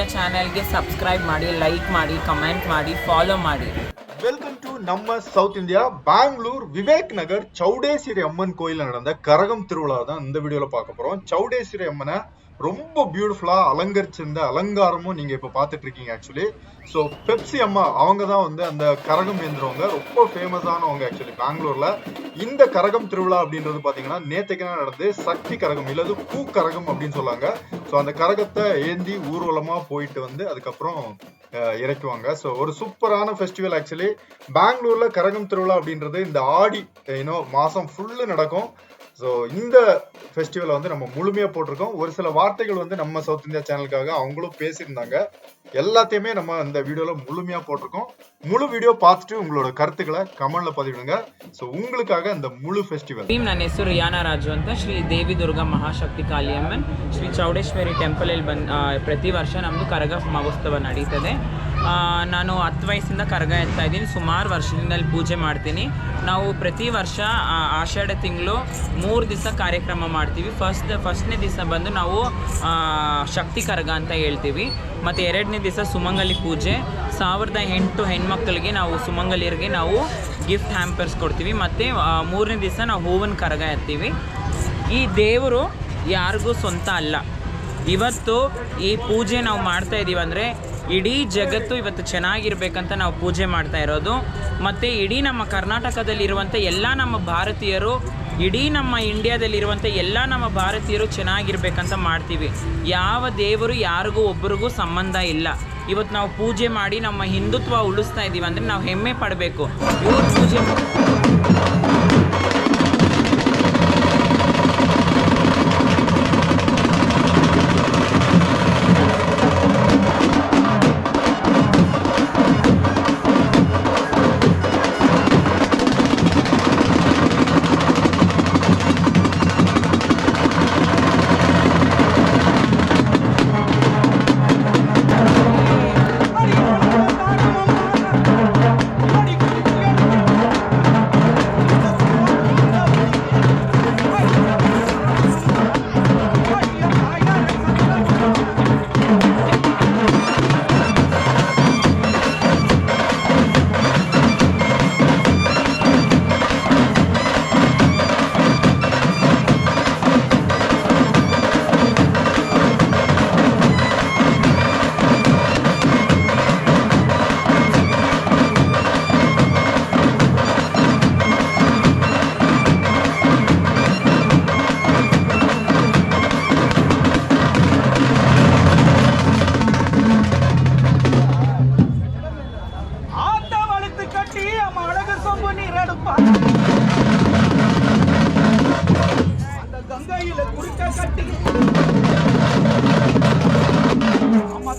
India ಚಾನೆಲ್ಗೆ subscribe ಮಾಡಿ, like ಮಾಡಿ, ಕಮೆಂಟ್ ಮಾಡಿ, ಫಾಲೋ ಮಾಡಿ. வெல்கம் டு நம்ம சவுத் இந்தியா. பெங்களூர் விவேக் நகர் சௌடேஸ்வரி அம்மன் கோயில் நடந்த கரகம் திருவிழா தான் இந்த வீடியோல பார்க்க போறோம். சௌடேஸ்வரி அம்மனை ரொம்ப பியூட்டிஃபுல்லா அலங்கரிச்சிருந்த அலங்காரமும் நீங்க இப்ப பாத்துட்டு இருக்கீங்க. ஆக்சுவலி ஸோ பெப்சி அம்மா அவங்க தான் வந்து அந்த கரகம் ஏந்துறவங்க, ரொம்ப ஃபேமஸானவங்க ஆக்சுவலி பெங்களூர்ல. இந்த கரகம் திருவிழா அப்படின்றது பாத்தீங்கன்னா நேற்றுக்கு நடந்து சக்தி கரகம் இல்லது பூ கரகம் அப்படின்னு சொல்லாங்க. ஸோ அந்த கரகத்தை ஏந்தி ஊர்வலமா போயிட்டு வந்து அதுக்கப்புறம் இறக்குவாங்க. ஸோ ஒரு சூப்பரான ஃபெஸ்டிவல் ஆக்சுவலி. பெங்களூர்ல கரகம் திருவிழா அப்படின்றது இந்த ஆடி மாசம் ஃபுல்லு நடக்கும். ஸோ இந்த ஃபெஸ்டிவலை வந்து நம்ம முழுமையா போட்டிருக்கோம். ஒரு சில வார்த்தைகள் வந்து நம்ம சவுத் இந்தியா சேனலுக்காக அவங்களும் பேசியிருந்தாங்க. எல்லாத்தையுமே நம்ம இந்த வீடியோல முழுமையா போட்டிருக்கோம். முழு வீடியோ பார்த்துட்டு உங்களோட கருத்துக்களை கமெண்ட்ல பதிவிடுங்க. ஸோ உங்களுக்காக இந்த முழு ಫೆಸ್ಟಿವಲ್. ನನ್ನ ಹೆಸರು ರಿಯಾನಾ ರಾಜು ಅಂತ. ಶ್ರೀ ದೇವಿ ದುರ್ಗಾ ಮಹಾಶಕ್ತಿ ಕಾಳಿಯಮ್ಮನ್ ಶ್ರೀ ಚೌಡೇಶ್ವರಿ ಟೆಂಪಲಲ್ಲಿ ಪ್ರತಿ ವರ್ಷ ನಮ್ಮದು ಕರಗ ಮಹೋತ್ಸವ ನಡೀತದೆ. ನಾನು 10 ವಯಸ್ಸಿಂದ ಕರಗ ಎತ್ತಾ ಇದ್ದೀನಿ. ಸುಮಾರು ವರ್ಷದಿಂದಲೇ ಪೂಜೆ ಮಾಡ್ತೀನಿ. ನಾವು ಪ್ರತಿ ವರ್ಷ ಆಷಾಢ ತಿಂಗಳು 3 ದಿವಸ ಕಾರ್ಯಕ್ರಮ ಮಾಡ್ತೀವಿ. ಫಸ್ಟ್ನೇ ದಿವಸ ಬಂದು ನಾವು ಶಕ್ತಿ ಕರಗ ಅಂತ ಹೇಳ್ತೀವಿ. ಮತ್ತು 2ನೇ ದಿವಸ ಸುಮಂಗಲಿ ಪೂಜೆ. 1008 ಹೆಣ್ಮಕ್ಳಿಗೆ ನಾವು ಸುಮಂಗಲಿಯರಿಗೆ ನಾವು ಗಿಫ್ಟ್ ಹ್ಯಾಂಪರ್ಸ್ ಕೊಡ್ತೀವಿ. ಮತ್ತು 3ನೇ ದಿವಸ ನಾವು ಹೂವಿನ ಕರಗ ಎತ್ತೀವಿ. ಈ ದೇವರು ಯಾರಿಗೂ ಸ್ವಂತ ಅಲ್ಲ. ಇವತ್ತು ಈ ಪೂಜೆ ನಾವು ಮಾಡ್ತಾ ಇದ್ದೀವಿ ಅಂದರೆ ಇಡೀ ಜಗತ್ತು ಇವತ್ತು ಚೆನ್ನಾಗಿರ್ಬೇಕಂತ ನಾವು ಪೂಜೆ ಮಾಡ್ತಾ ಇರೋದು. ಮತ್ತು ಇಡೀ ನಮ್ಮ ಕರ್ನಾಟಕದಲ್ಲಿರುವಂಥ ಎಲ್ಲ ನಮ್ಮ ಭಾರತೀಯರು, ಇಡೀ ನಮ್ಮ ಇಂಡಿಯಾದಲ್ಲಿರುವಂಥ ಎಲ್ಲ ನಮ್ಮ ಭಾರತೀಯರು ಚೆನ್ನಾಗಿರ್ಬೇಕಂತ ಮಾಡ್ತೀವಿ. ಯಾವ ದೇವರು ಯಾರಿಗೂ ಒಬ್ಬರಿಗೂ ಸಂಬಂಧ ಇಲ್ಲ. ಇವತ್ತು ನಾವು ಪೂಜೆ ಮಾಡಿ ನಮ್ಮ ಹಿಂದುತ್ವ ಉಳಿಸ್ತಾ ಇದ್ದೀವಿ ಅಂದರೆ ನಾವು ಹೆಮ್ಮೆ ಪಡಬೇಕು. ಇವ್ರು ಪೂಜೆ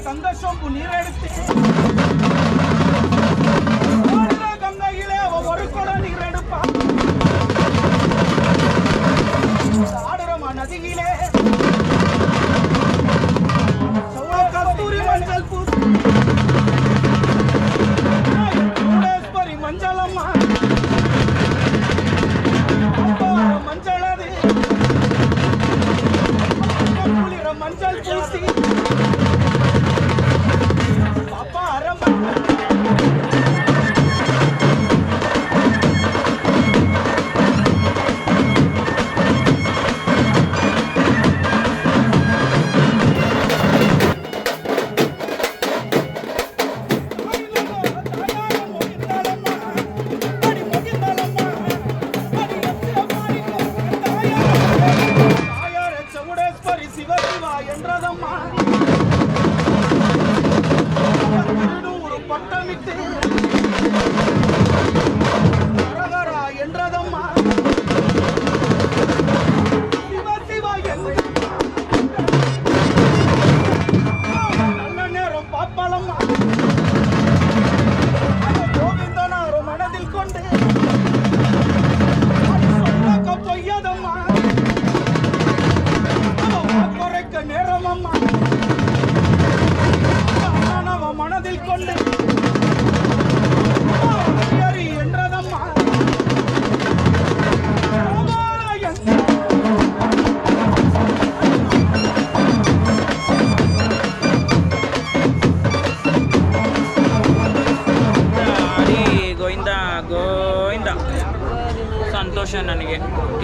தங்க சோம்பு நீரெடுத்து கங்கையிலே ஒரு குடம் நீரெடுப்பா. ஆடுறமா நதியிலே கஸ்தூரி மஞ்சள் பூசி மஞ்சளம்மா மஞ்சள் அது மஞ்சள் பூசி பாப்பா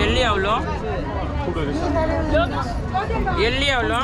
ಎಲ್ಲಿ ಅವಳು ಎಲ್ಲಿ ಅವಳು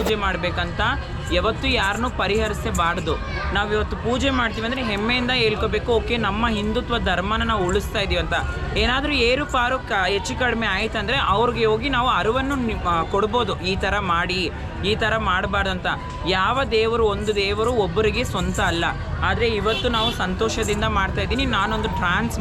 ಪೂಜೆ ಮಾಡಬೇಕಂತ ಯಾವತ್ತೂ ಯಾರನ್ನೂ ಪರಿಹರಿಸಬಾರ್ದು. ನಾವು ಇವತ್ತು ಪೂಜೆ ಮಾಡ್ತೀವಿ ಅಂದರೆ ಹೆಮ್ಮೆಯಿಂದ ಹೇಳ್ಕೋಬೇಕು, ಓಕೆ ನಮ್ಮ ಹಿಂದುತ್ವ ಧರ್ಮನ ನಾವು ಉಳಿಸ್ತಾ ಇದೀವಿ ಅಂತ. ಏನಾದರೂ ಏರುಪಾರು ಹೆಚ್ಚು ಕಡಿಮೆ ಆಯ್ತಂದರೆ ಅವ್ರಿಗೆ ಹೋಗಿ ನಾವು ಅರಿವನ್ನು ಕೊಡ್ಬೋದು, ಈ ಥರ ಮಾಡಿ, ಈ ಥರ ಮಾಡಬಾರ್ದು ಅಂತ. ಯಾವ ದೇವರು, ಒಂದು ದೇವರು ಒಬ್ಬರಿಗೆ ಸ್ವಂತ ಅಲ್ಲ. ಆದರೆ ಇವತ್ತು ನಾವು ಸಂತೋಷದಿಂದ ಮಾಡ್ತಾ ಇದ್ದೀನಿ. ನಾನೊಂದು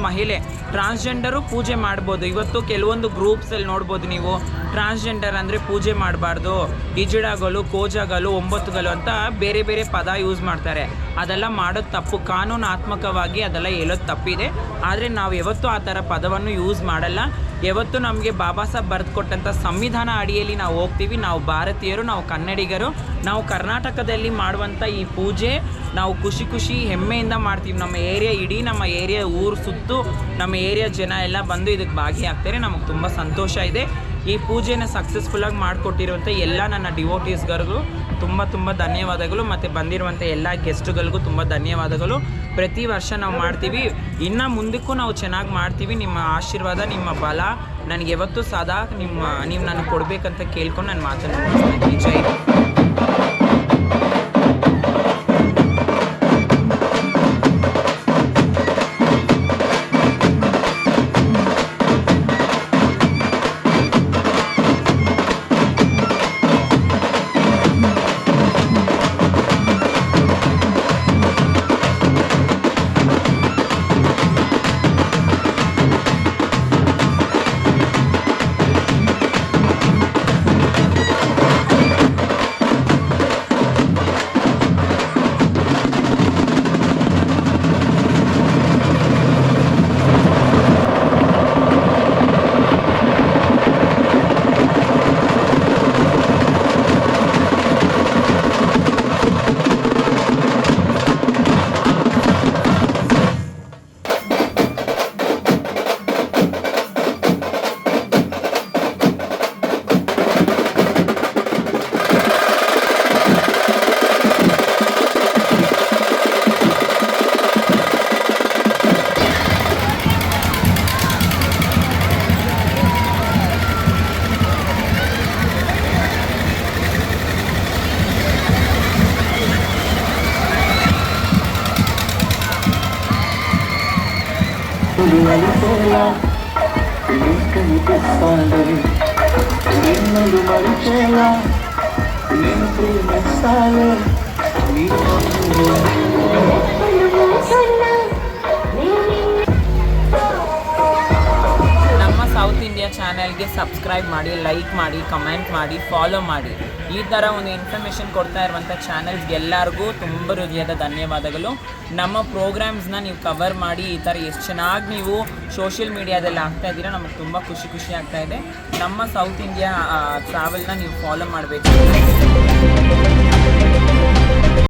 ಮಹಿಳೆ, ಟ್ರಾನ್ಸ್ಜೆಂಡರು ಪೂಜೆ ಮಾಡ್ಬೋದು. ಇವತ್ತು ಕೆಲವೊಂದು ಗ್ರೂಪ್ಸಲ್ಲಿ ನೋಡ್ಬೋದು ನೀವು, ಟ್ರಾನ್ಸ್ಜೆಂಡರ್ ಅಂದರೆ ಪೂಜೆ ಮಾಡಬಾರ್ದು, ಹಿಜಡಗಳು, ಕೋಜಗಳು, 9ಗಳು ಅಂತ ಬೇರೆ ಬೇರೆ ಪದ ಯೂಸ್ ಮಾಡ್ತಾರೆ. ಅದೆಲ್ಲ ಮಾಡೋದು ತಪ್ಪು, ಕಾನೂನಾತ್ಮಕವಾಗಿ ಅದೆಲ್ಲ ಹೇಳೋದು ತಪ್ಪಿದೆ. ಆದರೆ ನಾವು ಯಾವತ್ತೂ ಆ ಥರ ಪದವನ್ನು ಯೂಸ್ ಮಾಡಲ್ಲ. ಯಾವತ್ತು ನಮಗೆ ಬಾಬಾ ಸಾಹೇಬ್ ಬರೆದು ಕೊಟ್ಟಂಥ ಸಂವಿಧಾನ ಅಡಿಯಲ್ಲಿ ನಾವು ಹೋಗ್ತೀವಿ. ನಾವು ಭಾರತೀಯರು, ನಾವು ಕನ್ನಡಿಗರು, ನಾವು ಕರ್ನಾಟಕದಲ್ಲಿ ಮಾಡುವಂಥ ಈ ಪೂಜೆ ನಾವು ಖುಷಿ ಹೆಮ್ಮೆಯಿಂದ ಮಾಡ್ತೀವಿ. ನಮ್ಮ ಏರಿಯಾ, ಇಡೀ ನಮ್ಮ ಏರಿಯಾ, ಊರು ಸುತ್ತು ನಮ್ಮ ಏರಿಯಾ ಜನ ಎಲ್ಲ ಬಂದು ಇದಕ್ಕೆ ಭಾಗಿಯಾಗ್ತಾರೆ. ನಮಗೆ ತುಂಬ ಸಂತೋಷ ಇದೆ. ಈ ಪೂಜೆನ ಸಕ್ಸಸ್ಫುಲ್ಲಾಗಿ ಮಾಡಿಕೊಟ್ಟಿರುವಂಥ ಎಲ್ಲ ನನ್ನ ಡಿವೋಟೀಸ್ಗಳಿಗೂ ತುಂಬ ಧನ್ಯವಾದಗಳು. ಮತ್ತು ಬಂದಿರುವಂಥ ಎಲ್ಲ ಗೆಸ್ಟ್ಗಳಿಗೂ ತುಂಬ ಧನ್ಯವಾದಗಳು. ಪ್ರತಿ ವರ್ಷ ನಾವು ಮಾಡ್ತೀವಿ, ಇನ್ನು ಮುಂದಕ್ಕೂ ನಾವು ಚೆನ್ನಾಗಿ ಮಾಡ್ತೀವಿ. ನಿಮ್ಮ ಆಶೀರ್ವಾದ, ನಿಮ್ಮ ಬಲ ನನಗೆ ಯಾವತ್ತೂ ಸದಾ ನೀವು ನನಗೆ ಕೊಡಬೇಕಂತ ಕೇಳ್ಕೊಂಡು ನಾನು ಮಾತನಾಡ್ತೀನಿ. ಜೈ. ನಮ್ಮ ಸೌತ್ ಇಂಡಿಯಾ ಚಾನೆಲ್ಗೆ ಸಬ್ಸ್ಕ್ರೈಬ್ ಮಾಡಿ, ಲೈಕ್ ಮಾಡಿ, ಕಮೆಂಟ್ ಮಾಡಿ, ಫಾಲೋ ಮಾಡಿ. ಈ ಥರ ಒಂದು ಇನ್ಫಾರ್ಮೇಷನ್ ಕೊಡ್ತಾ ಇರುವಂಥ ಚಾನೆಲ್ಸ್ಗೆ ಎಲ್ಲರಿಗೂ ತುಂಬ ಹೃದಯದ ಧನ್ಯವಾದಗಳು. ನಮ್ಮ ಪ್ರೋಗ್ರಾಮ್ಸ್ನ ನೀವು ಕವರ್ ಮಾಡಿ ಈ ಥರ ಎಷ್ಟು ಚೆನ್ನಾಗಿ ನೀವು ಸೋಷಿಯಲ್ ಮೀಡಿಯಾದಲ್ಲಿ ಆಗ್ತಾ ಇದ್ದೀರಾ, ನಮಗೆ ತುಂಬ ಖುಷಿ ಆಗ್ತಾ ಇದೆ. ನಮ್ಮ ಸೌತ್ ಇಂಡಿಯಾ ಟ್ರಾವೆಲ್ನ ನೀವು ಫಾಲೋ ಮಾಡಬೇಕು.